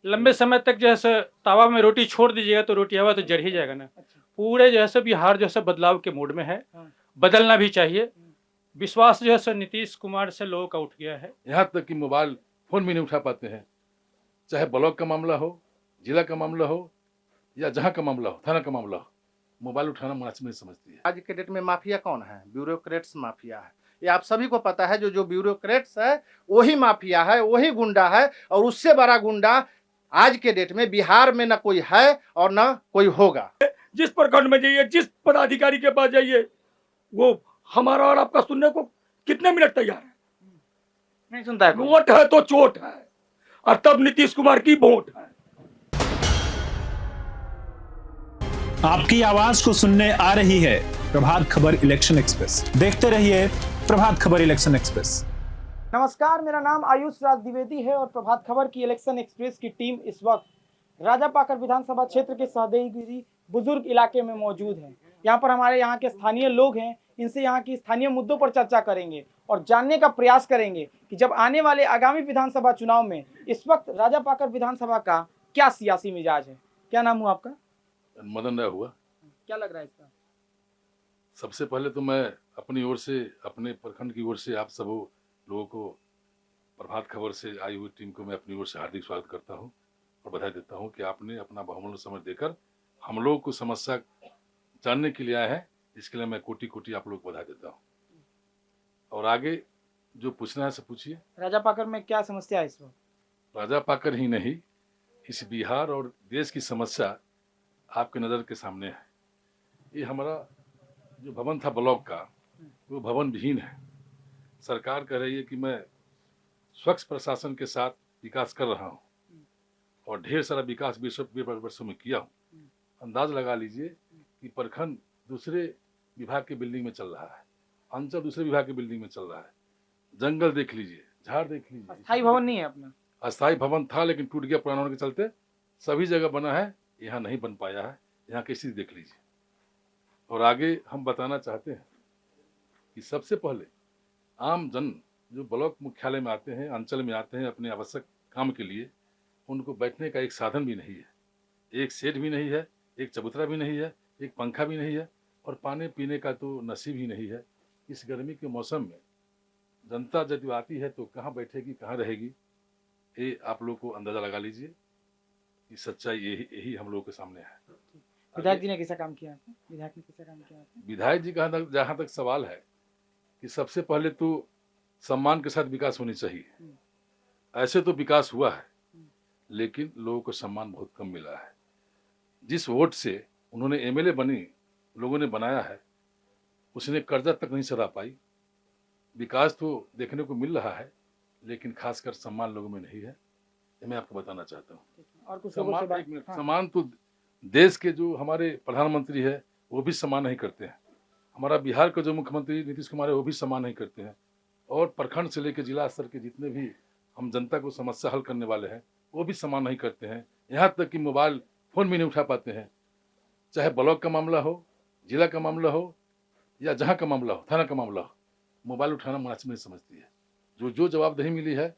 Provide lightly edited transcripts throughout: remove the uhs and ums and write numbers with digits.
लंबे समय तक जो है सो तावा में रोटी छोड़ दीजिएगा तो रोटी हवा तो जल ही जाएगा ना। पूरे जो है सो बिहार जो है सो बदलाव के मूड में है, बदलना भी चाहिए। विश्वास जो है सो नीतीश कुमार से लोगों का उठ गया है। यहाँ तक कि मोबाइल फोन भी नहीं उठा पाते हैं, चाहे ब्लॉक का मामला हो, जिला का मामला हो, या जहाँ का मामला हो, थाना का मामला हो, मोबाइल उठाना मुनासिब नहीं समझती है। आज के डेट में माफिया कौन है? ब्यूरोक्रेट्स माफिया है। ये आप सभी को पता है। जो ब्यूरोक्रेट्स है वही माफिया है, वही गुंडा है, और उससे बड़ा गुंडा आज के डेट में बिहार में न कोई है और न कोई होगा। जिस प्रखंड में जाइए, जिस पदाधिकारी के पास जाइए, वो हमारा और आपका सुनने को कितने मिनट तैयार है? नहीं सुनता है। वोट है तो चोट है, और तब नीतीश कुमार की वोट है। आपकी आवाज को सुनने आ रही है प्रभात खबर इलेक्शन एक्सप्रेस। देखते रहिए प्रभात खबर इलेक्शन एक्सप्रेस। नमस्कार, मेरा नाम आयुष राज द्विवेदी है और प्रभात खबर की इलेक्शन एक्सप्रेस की टीम इस वक्त राजापाकर विधानसभा क्षेत्र के सहदेईगिरी बुजुर्ग इलाके में मौजूद है। यहाँ पर हमारे यहाँ के स्थानीय लोग हैं, इनसे यहाँ की स्थानीय मुद्दों पर चर्चा करेंगे और जानने का प्रयास करेंगे कि जब आने वाले आगामी विधानसभा चुनाव में इस वक्त राजापाकर विधानसभा का क्या सियासी मिजाज है। क्या नाम हुआ आपका? मदन राय हुआ। क्या लग रहा है इसका? सबसे पहले तो मैं अपनी ओर से, अपने प्रखंड की ओर से आप सब लोगों को, प्रभात खबर से आई हुई टीम को मैं अपनी ओर से हार्दिक स्वागत करता हूं और बधाई देता हूं कि आपने अपना बहुमूल्य समय देकर हम लोगों को समस्या जानने के लिए आए हैं। इसके लिए मैं कोटि कोटि आप लोग को बधाई देता हूं। और आगे जो पूछना है सब पूछिए। राजापाकर में क्या समस्या है इस वक्त? राजापाकर ही नहीं, इस बिहार और देश की समस्या आपके नज़र के सामने है। ये हमारा जो भवन था ब्लॉक का, वो भवन विहीन है। सरकार कह रही है कि मैं स्वच्छ प्रशासन के साथ विकास कर रहा हूँ और ढेर सारा विकास 20 वर्षों में किया हूँ। अंदाज लगा लीजिए कि प्रखंड दूसरे विभाग के बिल्डिंग में चल रहा है, अंचल दूसरे विभाग के बिल्डिंग में चल रहा है। जंगल देख लीजिए, झाड़ देख लीजिए। अस्थायी भवन नहीं है अपना? अस्थायी भवन था लेकिन टूट गया पुराना होने के चलते। सभी जगह बना है, यहाँ नहीं बन पाया है। यहाँ की स्थिति देख लीजिए। और आगे हम बताना चाहते हैं कि सबसे पहले आम जन जो ब्लॉक मुख्यालय में आते हैं, अंचल में आते हैं अपने आवश्यक काम के लिए, उनको बैठने का एक साधन भी नहीं है, एक सेट भी नहीं है, एक चबूतरा भी नहीं है, एक पंखा भी नहीं है, और पानी पीने का तो नसीब ही नहीं है। इस गर्मी के मौसम में जनता जब आती है तो कहाँ बैठेगी, कहाँ रहेगी, ये आप लोग को अंदाजा लगा लीजिए कि सच्चाई यही हम लोगों के सामने है। विधायक जी ने कैसा काम किया आपको? विधायक ने कैसा काम किया आपको? विधायक जी का जहाँ तक सवाल है कि सबसे पहले तो सम्मान के साथ विकास होनी चाहिए। ऐसे तो विकास हुआ है लेकिन लोगों को सम्मान बहुत कम मिला है। जिस वोट से उन्होंने एमएलए बनी, लोगों ने बनाया है, उसने कर्जा तक नहीं सधा पाई। विकास तो देखने को मिल रहा है लेकिन खासकर सम्मान लोगों में नहीं है। ये मैं आपको बताना चाहता हूँ। और कुछ लोगों से बात? एक मिनट, सम्मान तो देश के जो हमारे प्रधानमंत्री है वो भी सम्मान नहीं करते हैं। हमारा बिहार का जो मुख्यमंत्री नीतीश कुमार है वो भी सम्मान नहीं करते हैं। और प्रखंड से लेकर जिला स्तर के जितने भी हम जनता को समस्या हल करने वाले हैं वो भी सम्मान नहीं करते हैं। यहाँ तक कि मोबाइल फोन भी नहीं उठा पाते हैं, चाहे ब्लॉक का मामला हो, जिला का मामला हो, या जहाँ का मामला हो, थाना का मामला हो, मोबाइल उठाना मुनासिब नहीं समझती है। जो जवाबदेही मिली है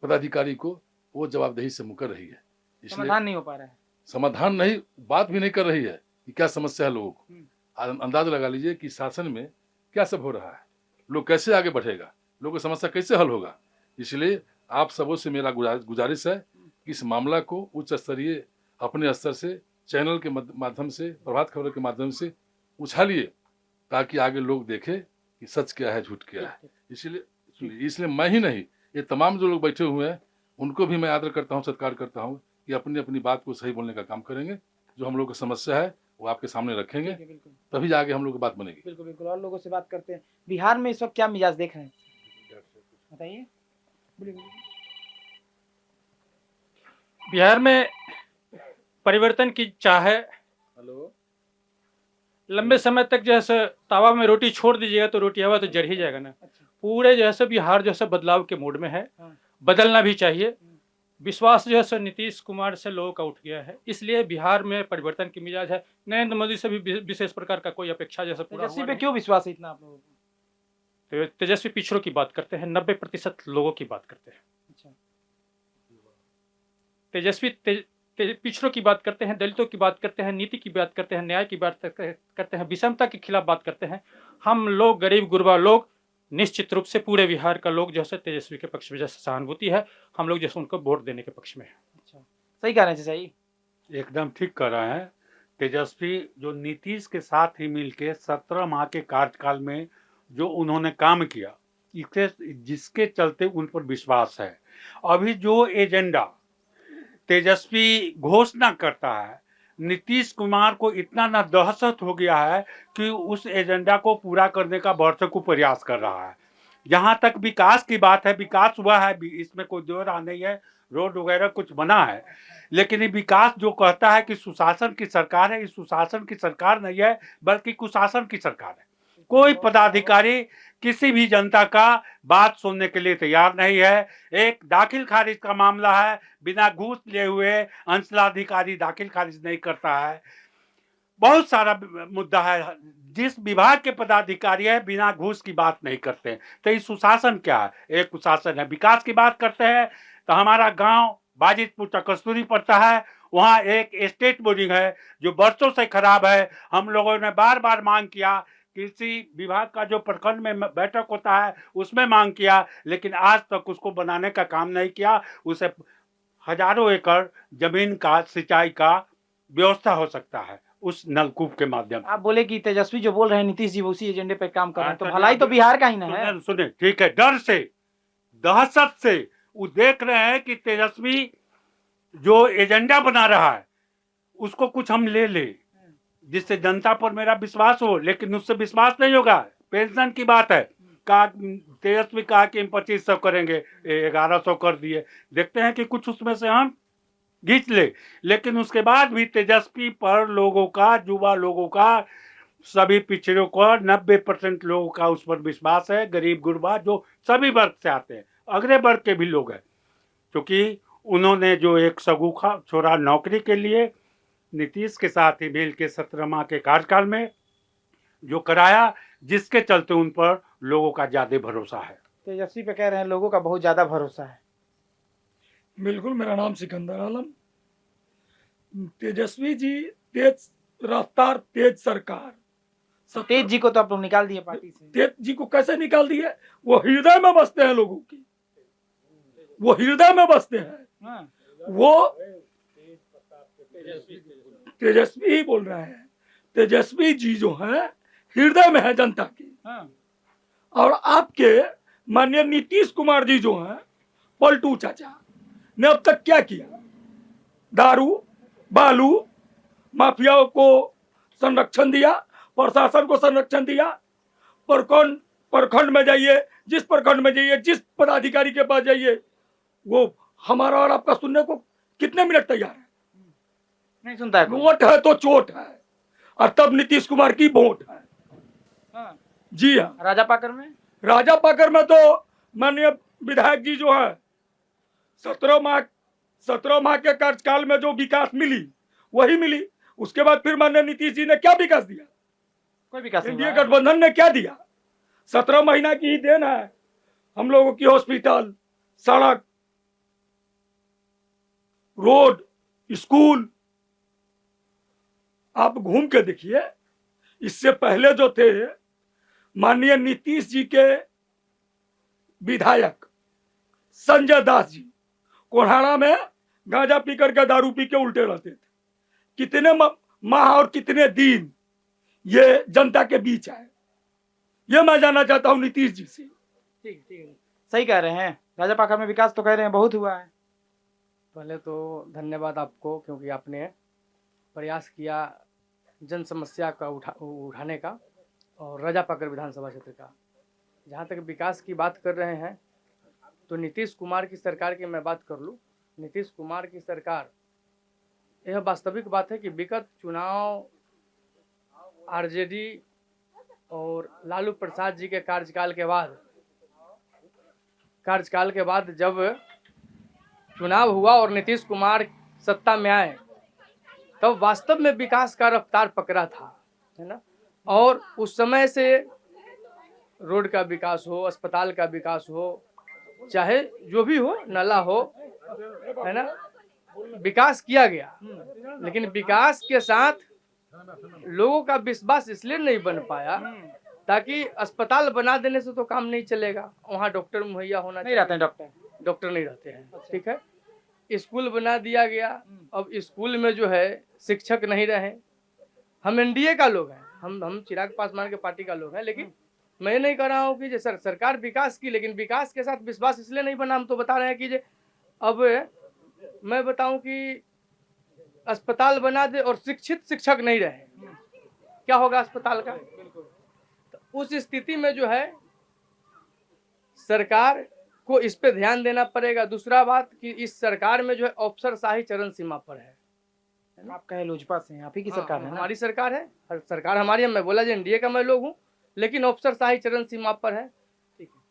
पदाधिकारी को, वो जवाबदेही से मुकर रही है। समाधान नहीं हो पा रहा है। समाधान नहीं, बात भी नहीं कर रही है कि क्या समस्या है लोगों को। अंदाज लगा लीजिए कि शासन में क्या सब हो रहा है, लोग कैसे आगे बढ़ेगा, लोगों की समस्या कैसे हल होगा। इसलिए आप सबों से मेरा गुजारिश है कि इस मामला को उच्च स्तरीय अपने स्तर से, चैनल के माध्यम से, प्रभात खबर के माध्यम से उछालिए ताकि आगे लोग देखें कि सच क्या है, झूठ क्या है। इसलिए मैं ही नहीं, ये तमाम जो लोग बैठे हुए हैं उनको भी मैं आदर करता हूँ, सत्कार करता हूँ कि अपनी अपनी बात को सही बोलने का काम करेंगे। जो हम लोग की समस्या है वो आपके सामने रखेंगे, तभी जाके हम लोग की बात बनेगी। बिल्कुल बिल्कुल। और लोगों से बात करते हैं। बिहार में इस वक्त क्या मिजाज देख रहे हैं, बताइए। बिहार में परिवर्तन की चाह है। हेलो। लंबे समय तक जो है सो तावा में रोटी छोड़ दीजिएगा तो रोटी हवा तो जल ही जाएगा ना। पूरे जो है सो बिहार जो है बदलाव के मूड में है, बदलना भी चाहिए। विश्वास जो है सो नीतीश कुमार से लोगों का उठ गया है, इसलिए बिहार में परिवर्तन की मिजाज है। नरेंद्र मोदी से भी विशेष प्रकार का कोई अपेक्षा जैसा पूरा तेजस्वी पे क्यों विश्वास है इतना आप लोगों को? तेजस्वी पिछड़ों की बात करते हैं, 90% लोगों की बात करते हैं। अच्छा, तेजस्वी पिछड़ों की बात करते हैं, दलितों की बात करते हैं, नीति की बात करते हैं, न्याय की बात करते हैं, विषमता के खिलाफ बात करते हैं। हम लोग गरीब गुरबा लोग निश्चित रूप से पूरे बिहार का लोग जैसे तेजस्वी के पक्ष में जैसे सहानुभूति है, हम लोग जैसे उनको वोट देने के पक्ष में है। अच्छा, सही कह रहे हैं चाचा जी। एकदम ठीक कर रहे हैं। तेजस्वी जो नीतीश के साथ ही मिलके 17 माह के कार्यकाल में जो उन्होंने काम किया, इसके जिसके चलते उन पर विश्वास है। अभी जो एजेंडा तेजस्वी घोषणा करता है, नीतीश कुमार को इतना ना दहशत हो गया है कि उस एजेंडा को पूरा करने का भरसक प्रयास कर रहा है। जहां तक विकास की बात है, विकास हुआ है, इसमें कोई दो राह नहीं है, रोड वगैरह कुछ बना है, लेकिन ये विकास जो कहता है कि सुशासन की सरकार है, ये सुशासन की सरकार नहीं है बल्कि कुशासन की सरकार है। कोई पदाधिकारी किसी भी जनता का बात सुनने के लिए तैयार नहीं है। एक दाखिल खारिज का मामला है, बिना घूस लिए हुए अंचलाधिकारी दाखिल खारिज नहीं करता है। बहुत सारा मुद्दा है, जिस विभाग के पदाधिकारी है बिना घूस की बात नहीं करते। तो ये सुशासन क्या है? एक कुशासन है। विकास की बात करते हैं तो हमारा गांव बाजितपुर कस्तूरी पड़ता है, वहाँ एक स्टेट बोर्डिंग है जो बरसों से खराब है। हम लोगों ने बार बार मांग किया, कृषि विभाग का जो प्रखंड में बैठक होता है उसमें मांग किया, लेकिन आज तक उसको बनाने का काम नहीं किया। उसे हजारों एकड़ जमीन का सिंचाई का व्यवस्था हो सकता है उस नलकूप के माध्यम से। आप बोले कि तेजस्वी जो बोल रहे हैं नीतीश जी वो उसी एजेंडे पे काम कर रहे हैं, तो भलाई तो बिहार का ही ना है। सुने, ठीक है, डर से दहशत से वो देख रहे हैं कि तेजस्वी जो एजेंडा बना रहा है उसको कुछ हम ले ले जिससे जनता पर मेरा विश्वास हो, लेकिन उससे विश्वास नहीं होगा। पेंशन की बात है, कहा तेजस्वी कहा कि हम 2500 करेंगे, 1100 कर दिए। देखते हैं कि कुछ उसमें से हम खींच ले, लेकिन उसके बाद भी तेजस्वी पर लोगों का, युवा लोगों का, सभी पिछड़ों को 90% लोगों का उस पर विश्वास है। गरीब गुरबा जो सभी वर्ग से आते हैं, अगले वर्ग के भी लोग हैं, क्योंकि उन्होंने जो एक सगुखा छोरा नौकरी के लिए नीतीश के साथ ही मिल के 17 माह के कार्यकाल में जो कराया, जिसके चलते उन पर लोगों का ज्यादा भरोसा है। तेजस्वी पे कह रहे हैं लोगों का बहुत ज्यादा भरोसा है। बिल्कुल, मेरा नाम सिकंदर आलम। तेजस्वी जी तेज रफ्तार, तेज सरकार। तेज जी को तो आप लोग निकाल दिए पार्टी से। तेज जी को कैसे निकाल दिए? वो हृदय में बसते हैं लोगों की, वो हृदय में बसते हैं। हाँ। वो तेजस्वी ही बोल रहे हैं। तेजस्वी जी जो है हृदय में है जनता की। हाँ। और आपके माननीय नीतीश कुमार जी जो हैं, पलटू चाचा ने अब तक क्या किया? दारू, बालू माफियाओं को संरक्षण दिया, प्रशासन को संरक्षण दिया। प्रखंड में जाइए, जिस प्रखंड में जाइए, जिस पदाधिकारी के पास जाइए, वो हमारा और आपका सुनने को कितने मिनट तैयार है? नहीं सुनता है कोई। वोट है तो चोट है, और तब नीतीश कुमार की वोट है। हाँ। जी हाँ। राजा पाकर में में तो माननीय विधायक जी जो है 17 माह के कार्यकाल में जो विकास मिली वही मिली। उसके बाद फिर माननीय नीतीश जी ने क्या विकास दिया? कोई विकास नहीं एनडीए हुआ है। गठबंधन ने क्या दिया? 17 महीना की ही देन है। हम लोगों की हॉस्पिटल, सड़क, रोड, स्कूल आप घूम के देखिए। इससे पहले जो थे माननीय नीतीश जी के विधायक संजय दास जी, कोल्हाड़ा में गांजा पी करके, दारू पी के उल्टे रहते थे। कितने माह और कितने दिन ये जनता के बीच है, ये मैं जानना चाहता हूं नीतीश जी से। ठीक ठीक, सही कह रहे हैं। राजा पाकर में विकास तो कह रहे हैं बहुत हुआ है। पहले तो धन्यवाद आपको, क्योंकि आपने प्रयास किया जन समस्या का उठाने का, और राजा पाकर विधानसभा क्षेत्र का। जहाँ तक विकास की बात कर रहे हैं तो नीतीश कुमार की सरकार की मैं बात कर लूँ। नीतीश कुमार की सरकार, यह वास्तविक बात है कि विगत चुनाव आरजेडी और लालू प्रसाद जी के कार्यकाल के बाद जब चुनाव हुआ और नीतीश कुमार सत्ता में आए, तब वास्तव में विकास का रफ्तार पकड़ा था, है ना। और उस समय से रोड का विकास हो, अस्पताल का विकास हो, चाहे जो भी हो, नाला हो, है ना, विकास किया गया, लेकिन विकास के साथ लोगों का विश्वास इसलिए नहीं बन पाया ताकि अस्पताल बना देने से तो काम नहीं चलेगा, वहाँ डॉक्टर मुहैया होना नहीं रहते हैं डॉक्टर। डॉक्टर नहीं रहते हैं, ठीक है। स्कूल बना दिया गया, अब स्कूल में जो है शिक्षक नहीं रहे। हम एनडीए का लोग हैं, हम चिराग पासवान के पार्टी का लोग हैं, लेकिन मैं नहीं कह रहा हूँ कि सरकार विकास की, लेकिन विकास के साथ विश्वास इसलिए नहीं बना। हम तो बता रहे हैं कि अब मैं बताऊं कि अस्पताल बना दे और शिक्षित शिक्षक नहीं रहे, क्या होगा अस्पताल का? तो उस स्थिति में जो है सरकार को इस पे ध्यान देना पड़ेगा। दूसरा बात कि इस सरकार में जो है अफसरशाही चरम सीमा पर है। आप कहे लोजपा से हैं, आप ही की सरकार है ना? हमारी सरकार है, सरकार हमारी है। मैं बोला जो एनडीए का मैं लोग हूँ, लेकिन अफसरशाही चरम सीमा पर है। ठीक है,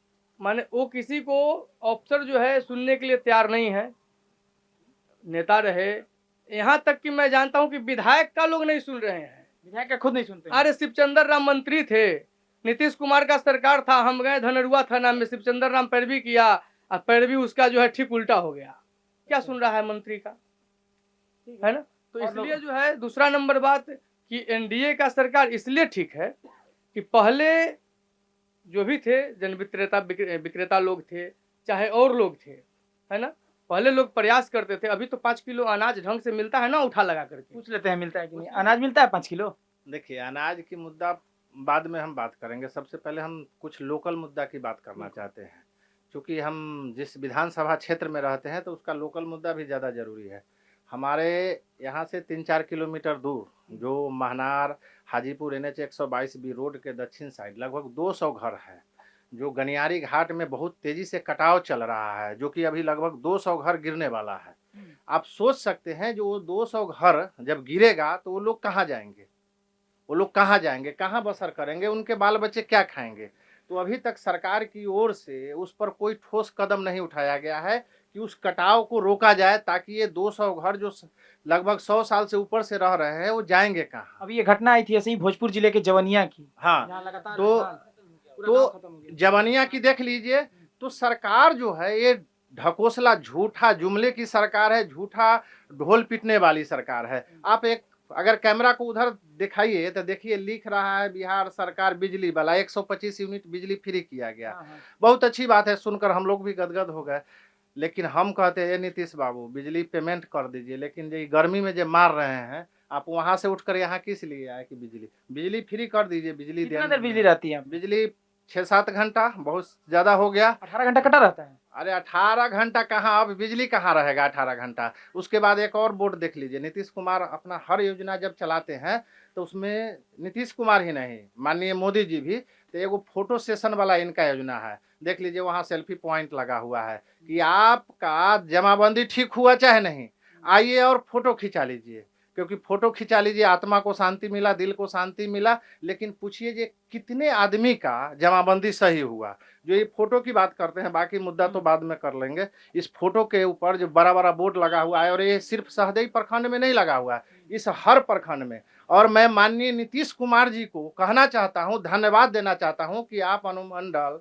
माने वो किसी को अफसर जो है सुनने के लिए तैयार नहीं है। नेता रहे, यहाँ तक कि मैं जानता हूँ कि विधायक का लोग नहीं सुन रहे हैं। विधायक का खुद नहीं सुनते हैं। अरे शिवचंद्र राम मंत्री थे, नीतीश कुमार का सरकार था, हम गए धनरुआ थाना में, शिवचंद्र राम पैरवी किया और पैरवी उसका जो है ठीक उल्टा हो गया। क्या सुन रहा है मंत्री का, है ना? तो इसलिए जो है दूसरा नंबर बात कि एनडीए का सरकार इसलिए ठीक है कि पहले जो भी थे जन विक्रेता लोग थे, चाहे और लोग थे, है ना, पहले लोग प्रयास करते थे। अभी तो 5 किलो अनाज ढंग से मिलता है ना, उठा लगा करके पूछ लेते हैं मिलता है कि नहीं। अनाज मिलता है 5 किलो? देखिए, अनाज की मुद्दा बाद में हम बात करेंगे। सबसे पहले हम कुछ लोकल मुद्दा की बात करना चाहते हैं, क्योंकि हम जिस विधानसभा क्षेत्र में रहते हैं तो उसका लोकल मुद्दा भी ज़्यादा ज़रूरी है। हमारे यहाँ से 3-4 किलोमीटर दूर जो Mahnar Hajipur NH 122 B road के दक्षिण साइड लगभग 200 घर है, जो गनियारी घाट में बहुत तेज़ी से कटाव चल रहा है, जो कि अभी लगभग 200 घर गिरने वाला है। आप सोच सकते हैं जो 200 घर जब गिरेगा तो वो लोग कहाँ जाएंगे, वो लोग कहाँ जाएंगे, कहाँ बसर करेंगे, उनके बाल बच्चे क्या खाएंगे? तो अभी तक सरकार की ओर से उस पर कोई ठोस कदम नहीं उठाया गया है कि उस कटाव को रोका जाए, ताकि ये 200 घर जो लगभग 100 साल से ऊपर से रह रहे हैं वो जाएंगे कहाँ? अभी ये घटना आई थी ऐसे ही भोजपुर जिले के जवनिया की। हाँ, यहाँ लगातार तो जवनिया की देख लीजिए। तो सरकार जो है ये ढकोसला झूठा जुमले की सरकार है, झूठा ढोल पीटने वाली सरकार है। आप एक अगर कैमरा को उधर दिखाइए तो देखिए, लिख रहा है बिहार सरकार बिजली वाला 125 यूनिट बिजली फ्री किया गया। बहुत अच्छी बात है, सुनकर हम लोग भी गदगद हो गए। लेकिन हम कहते हैं नीतीश बाबू बिजली पेमेंट कर दीजिए, लेकिन ये गर्मी में जो मार रहे हैं, आप वहां से उठकर यहाँ किस लिए आए कि बिजली फ्री कर दीजिए। बिजली कितना देर बिजली रहती है? बिजली 6-7 घंटा, बहुत ज्यादा हो गया। 18 घंटा कटा रहता है? अरे 18 घंटा कहाँ, अब बिजली कहाँ रहेगा 18 घंटा। उसके बाद एक और बोर्ड देख लीजिए, नीतीश कुमार अपना हर योजना जब चलाते हैं तो उसमें नीतीश कुमार ही नहीं, माननीय मोदी जी भी, तो एगो फोटो सेशन वाला इनका योजना है। देख लीजिए, वहाँ सेल्फी पॉइंट लगा हुआ है कि आपका जमाबंदी ठीक हुआ चाहे नहीं, आइए और फोटो खिंचा लीजिए, क्योंकि फोटो खिंचा लीजिए, आत्मा को शांति मिला, दिल को शांति मिला। लेकिन पूछिए ये कितने आदमी का जमाबंदी सही हुआ? जो ये फोटो की बात करते हैं, बाकी मुद्दा तो बाद में कर लेंगे। इस फोटो के ऊपर जो बड़ा बड़ा बोर्ड लगा हुआ है, और ये सिर्फ सहदेई प्रखंड में नहीं लगा हुआ है, इस हर प्रखंड में। और मैं माननीय नीतीश कुमार जी को कहना चाहता हूँ, धन्यवाद देना चाहता हूँ कि आप अनुमंडल,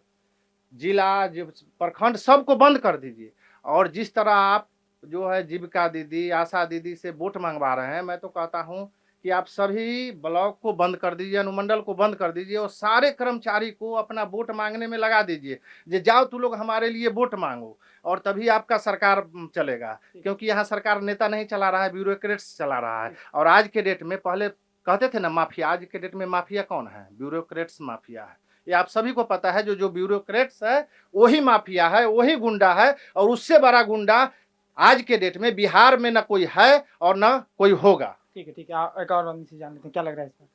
जिला, प्रखंड सबको बंद कर दीजिए। और जिस तरह आप जो है जीविका दीदी, आशा दीदी से वोट मंगवा रहे हैं, मैं तो कहता हूं कि आप सभी ब्लॉक को बंद कर दीजिए, अनुमंडल को बंद कर दीजिए, और सारे कर्मचारी को अपना वोट मांगने में लगा दीजिए। जे जाओ तू लोग हमारे लिए वोट मांगो, और तभी आपका सरकार चलेगा। क्योंकि यहाँ सरकार नेता नहीं चला रहा है, ब्यूरोक्रेट्स चला रहा है। और आज के डेट में, पहले कहते थे ना माफिया, आज के डेट में माफिया कौन है? ब्यूरोक्रेट्स माफिया है। ये आप सभी को पता है। जो ब्यूरोक्रेट्स है वही माफिया है, वही गुंडा है, और उससे बड़ा गुंडा आज के डेट में बिहार में न कोई है और न कोई होगा। ठीक है, एक और आदमी से जान लेते हैं क्या लग रहा है इस पर।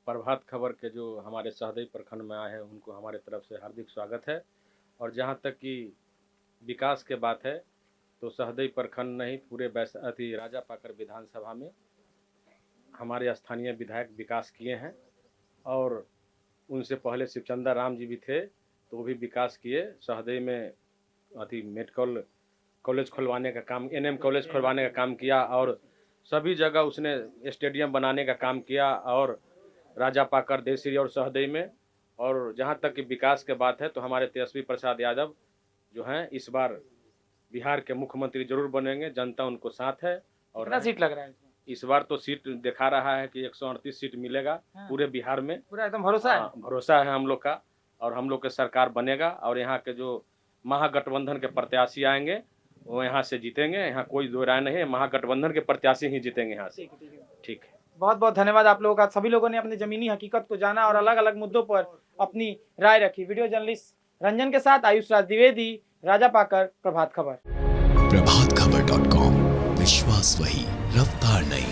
प्रभात खबर के जो हमारे सहदेई प्रखंड में आए हैं, उनको हमारे तरफ से हार्दिक स्वागत है। और जहाँ तक कि विकास के बात है, तो सहदेई प्रखंड नहीं, पूरे राजा पाकर विधानसभा में हमारे स्थानीय विधायक विकास किए हैं। और उनसे पहले शिवचंद्र राम जी भी थे, तो वो भी विकास किए। सहदेई में मेडिकल कॉलेज खुलवाने का काम, NM कॉलेज खुलवाने का काम किया, और सभी जगह उसने स्टेडियम बनाने का काम किया, और राजा पाकर, देसरी और सहदेई में। और जहाँ तक कि विकास के बात है, तो हमारे तेजस्वी प्रसाद यादव जो हैं इस बार बिहार के मुख्यमंत्री जरूर बनेंगे, जनता उनको साथ है। और कितना सीट लग रहा है इसमें? इस बार तो सीट दिखा रहा है कि 138 सीट मिलेगा हाँ। पूरे बिहार में। पूरा एकदम भरोसा है। हाँ, भरोसा है हम लोग का, और हम लोग के सरकार बनेगा, और यहाँ के जो महागठबंधन के प्रत्याशी आएंगे वो यहाँ से जीतेंगे। यहाँ कोई दो राय नहीं है, महागठबंधन के प्रत्याशी ही जीतेंगे यहाँ से। ठीक है। बहुत बहुत धन्यवाद आप लोगों का। सभी लोगों ने अपनी जमीनी हकीकत को जाना और अलग अलग मुद्दों पर अपनी राय रखी। वीडियो जर्नलिस्ट रंजन के साथ आयुष राज द्विवेदी, राजा पाकर, प्रभात खबर। प्रभात खबर.com, विश्वास वही, रफ्तार नहीं।